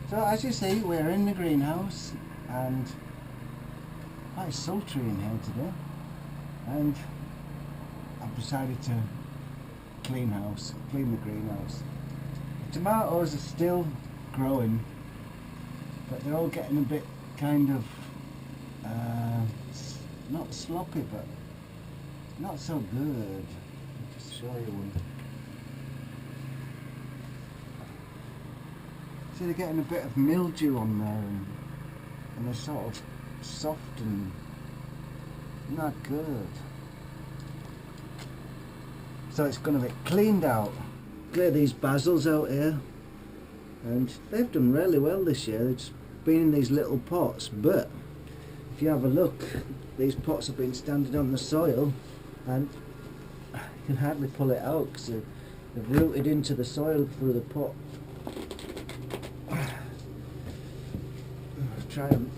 So as you see, we're in the greenhouse and quite sultry in here today, and I've decided to clean the greenhouse. The tomatoes are still growing, but they're all getting a bit kind of not sloppy, but not so good. I'll just show you one. See, they're getting a bit of mildew on there, and they're sort of soft and not good. So it's going to be cleaned out. Clear these basils out here, and they've done really well this year. They've just been in these little pots, but if you have a look, these pots have been standing on the soil and you can hardly pull it out because they've rooted into the soil through the pot. Try them.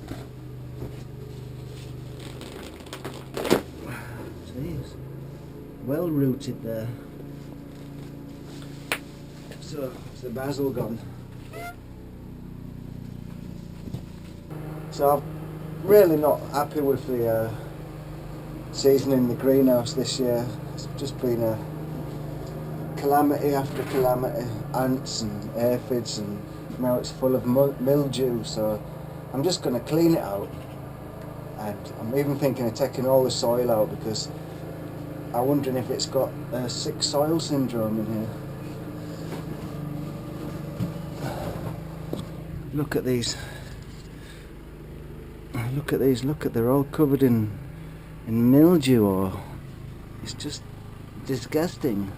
Jeez, well rooted there. So is the basil gone? So I'm really not happy with the season in the greenhouse this year. It's just been a calamity after calamity, ants and aphids, and now it's full of mildew. So I'm just going to clean it out, and I'm even thinking of taking all the soil out because I'm wondering if it's got sick soil syndrome in here. Look at these. Look at these. Look at, they're all covered in mildew, or it's just disgusting.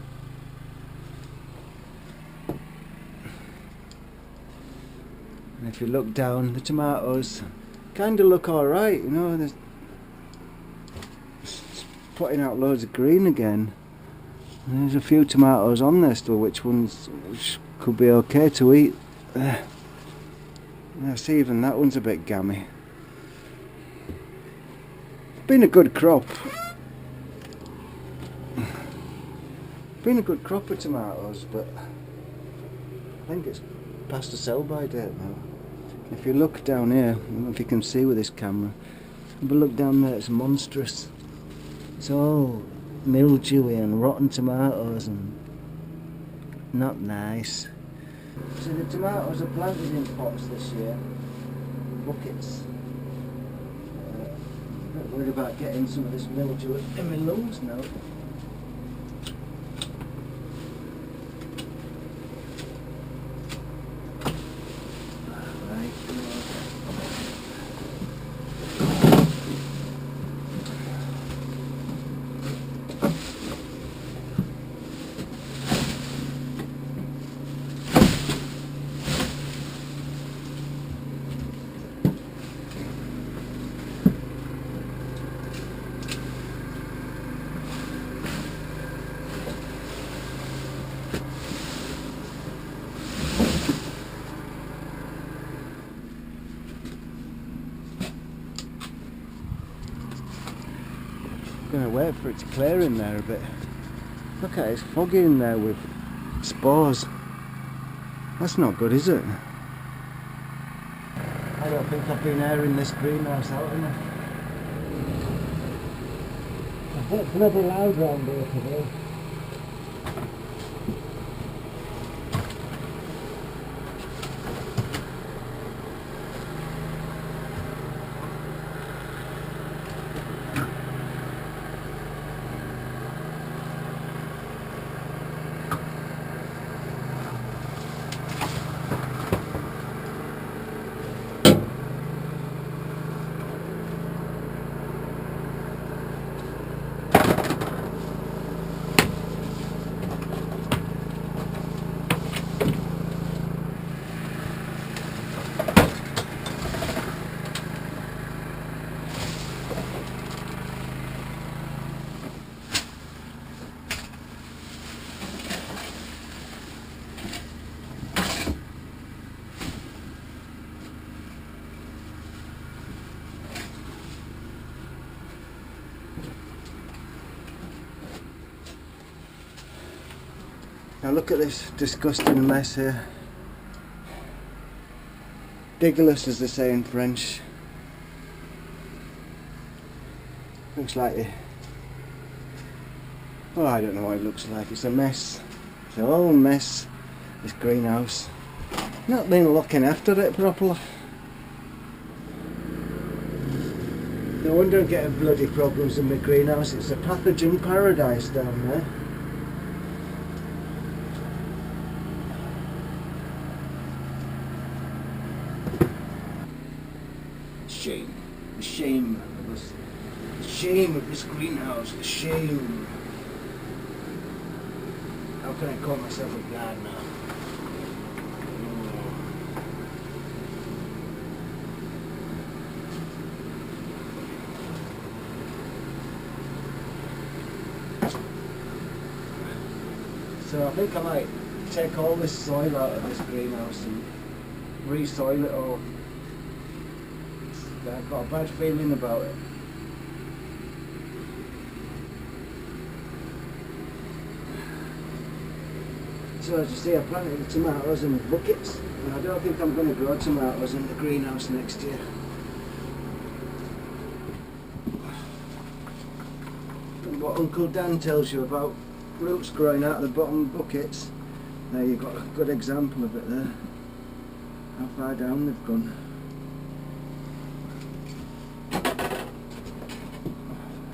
And if you look down, the tomatoes kind of look alright, you know, they're putting out loads of green again. And there's a few tomatoes on there still, which could be okay to eat. I see even that one's a bit gammy. Been a good crop. Been a good crop of tomatoes, but I think it's past the sell-by date now. If you look down here, I don't know if you can see with this camera, but look down there, it's monstrous. It's all mildewy and rotten tomatoes and not nice. So the tomatoes are planted in pots this year, buckets. I'm a bit worried about getting some of this mildew in my lungs now. Going to wait for it to clear in there a bit. Look at it, it's foggy in there with spores. That's not good, is it? I don't think I've been airing this greenhouse out enough. It's bloody loud round here today. Now look at this disgusting mess here. Diggerless, as they say in French. Looks like it. Oh, I don't know what it looks like. It's a mess. It's a whole mess, this greenhouse. Not been looking after it properly. No wonder I'm getting bloody problems in my greenhouse. It's a pathogen paradise down there. Shame. The shame of us. The shame of this greenhouse. The shame. How can I call myself a gardener? So I think I might take all this soil out of this greenhouse and re-soil it all. I've got a bad feeling about it. So as you see, I planted the tomatoes in buckets, and I don't think I'm going to grow tomatoes in the greenhouse next year. And what Uncle Dan tells you about roots growing out of the bottom buckets, there you've got a good example of it there. How far down they've gone.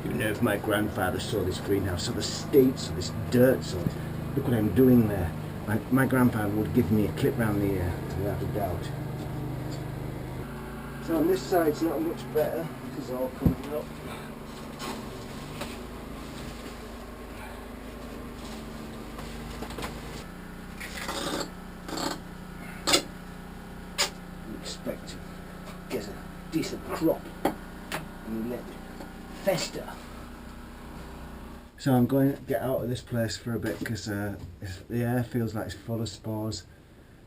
You know, if my grandfather saw this greenhouse, saw the state, saw this dirt, saw this, look what I'm doing there. My grandfather would give me a clip round the ear, without a doubt. So on this side it's not much better. This is all coming up. Expect to get a decent crop and let it fester. So I'm going to get out of this place for a bit because the air feels like it's full of spores.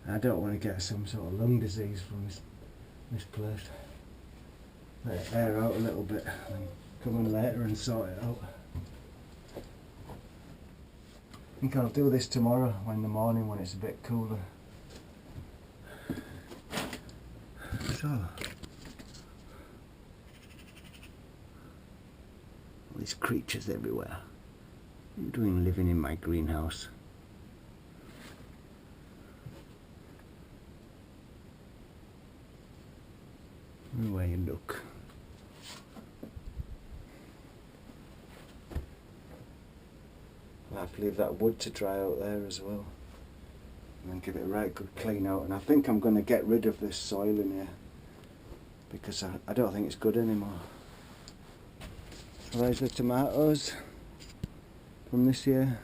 And I don't want to get some sort of lung disease from this place. Let it air out a little bit and come in later and sort it out. I think I'll do this tomorrow in the morning when it's a bit cooler. So, all these creatures everywhere. What are you doing living in my greenhouse? Everywhere you look. I'll have to leave that wood to dry out there as well. And then give it a right good clean out. And I think I'm going to get rid of this soil in here, because I don't think it's good anymore. So there's the tomatoes from this year.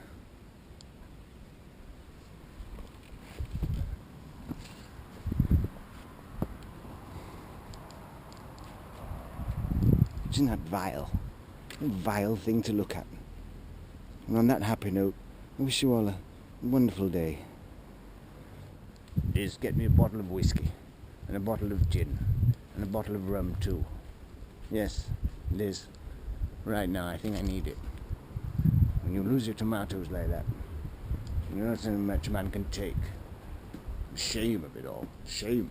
Isn't that vile? A vile thing to look at. And on that happy note, I wish you all a wonderful day. Liz, get me a bottle of whiskey, and a bottle of gin, and a bottle of rum too. Yes, Liz, right now I think I need it. When you lose your tomatoes like that, you know not so much a man can take. Shame of it all. Shame.